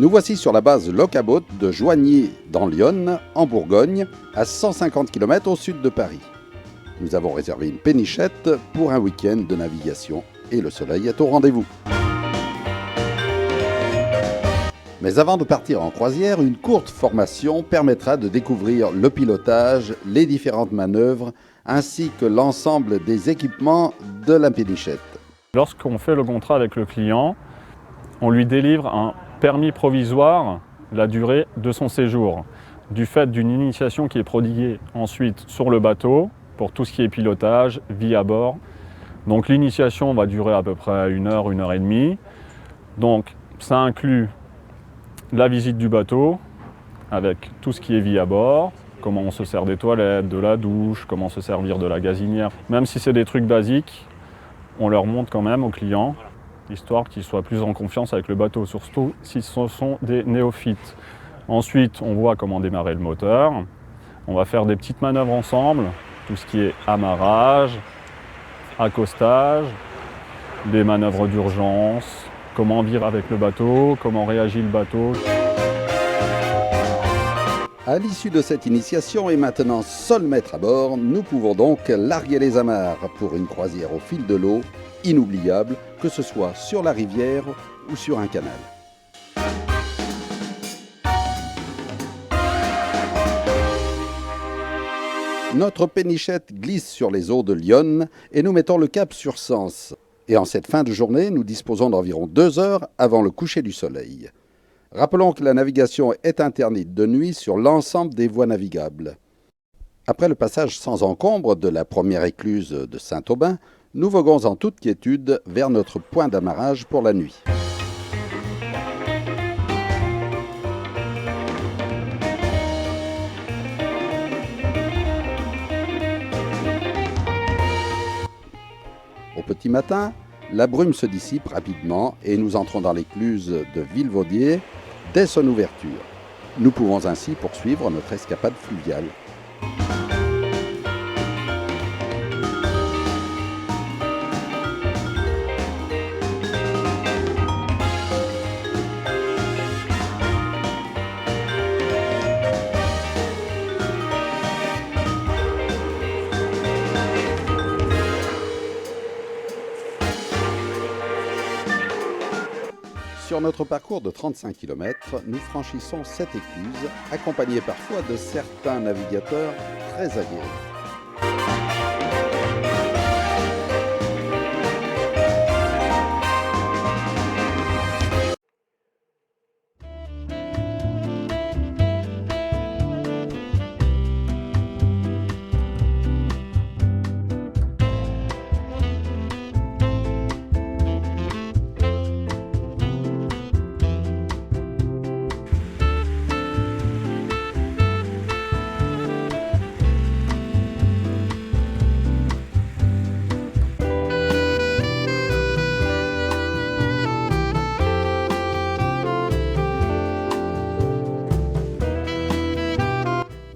Nous voici sur la base Locaboat de Joigny dans l'Yonne, en Bourgogne, à 150 km au sud de Paris. Nous avons réservé une pénichette pour un week-end de navigation et le soleil est au rendez-vous. Mais avant de partir en croisière, une courte formation permettra de découvrir le pilotage, les différentes manœuvres, ainsi que l'ensemble des équipements de la pénichette. Lorsqu'on fait le contrat avec le client, on lui délivre un permis provisoire la durée de son séjour, du fait d'une initiation qui est prodiguée ensuite sur le bateau pour tout ce qui est pilotage, vie à bord. Donc l'initiation va durer à peu près 1 heure et demie. Donc ça inclut la visite du bateau avec tout ce qui est vie à bord, comment on se sert des toilettes, de la douche, comment se servir de la gazinière. Même si c'est des trucs basiques, on leur montre quand même aux clients, histoire qu'ils soient plus en confiance avec le bateau, surtout si ce sont des néophytes. Ensuite, on voit comment démarrer le moteur. On va faire des petites manœuvres ensemble, tout ce qui est amarrage, accostage, des manœuvres d'urgence, comment vivre avec le bateau, comment réagit le bateau. À l'issue de cette initiation et maintenant seul maître à bord, nous pouvons donc larguer les amarres pour une croisière au fil de l'eau, inoubliable, que ce soit sur la rivière ou sur un canal. Notre pénichette glisse sur les eaux de l'Yonne et nous mettons le cap sur Sens. Et en cette fin de journée, nous disposons d'environ 2 heures avant le coucher du soleil. Rappelons que la navigation est interdite de nuit sur l'ensemble des voies navigables. Après le passage sans encombre de la première écluse de Saint-Aubin, nous voguons en toute quiétude vers notre point d'amarrage pour la nuit. Au petit matin, la brume se dissipe rapidement et nous entrons dans l'écluse de Villevaudier dès son ouverture. Nous pouvons ainsi poursuivre notre escapade fluviale. Sur notre parcours de 35 km, nous franchissons 7 écluses, accompagnés parfois de certains navigateurs très aguerris.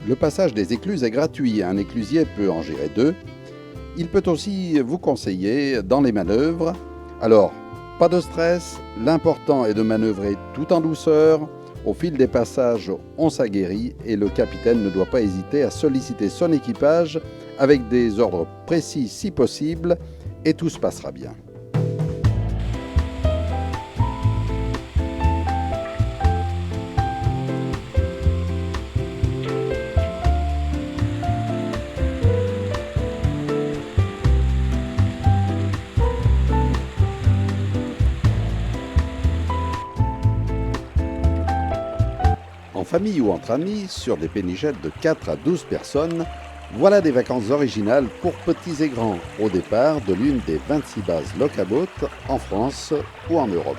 Le passage des écluses est gratuit, un éclusier peut en gérer 2. Il peut aussi vous conseiller dans les manœuvres. Alors, pas de stress, l'important est de manœuvrer tout en douceur. Au fil des passages, on s'aguerrit et le capitaine ne doit pas hésiter à solliciter son équipage avec des ordres précis si possible et tout se passera bien. En famille ou entre amis, sur des pénichettes de 4 à 12 personnes, voilà des vacances originales pour petits et grands, au départ de l'une des 26 bases Locaboat en France ou en Europe.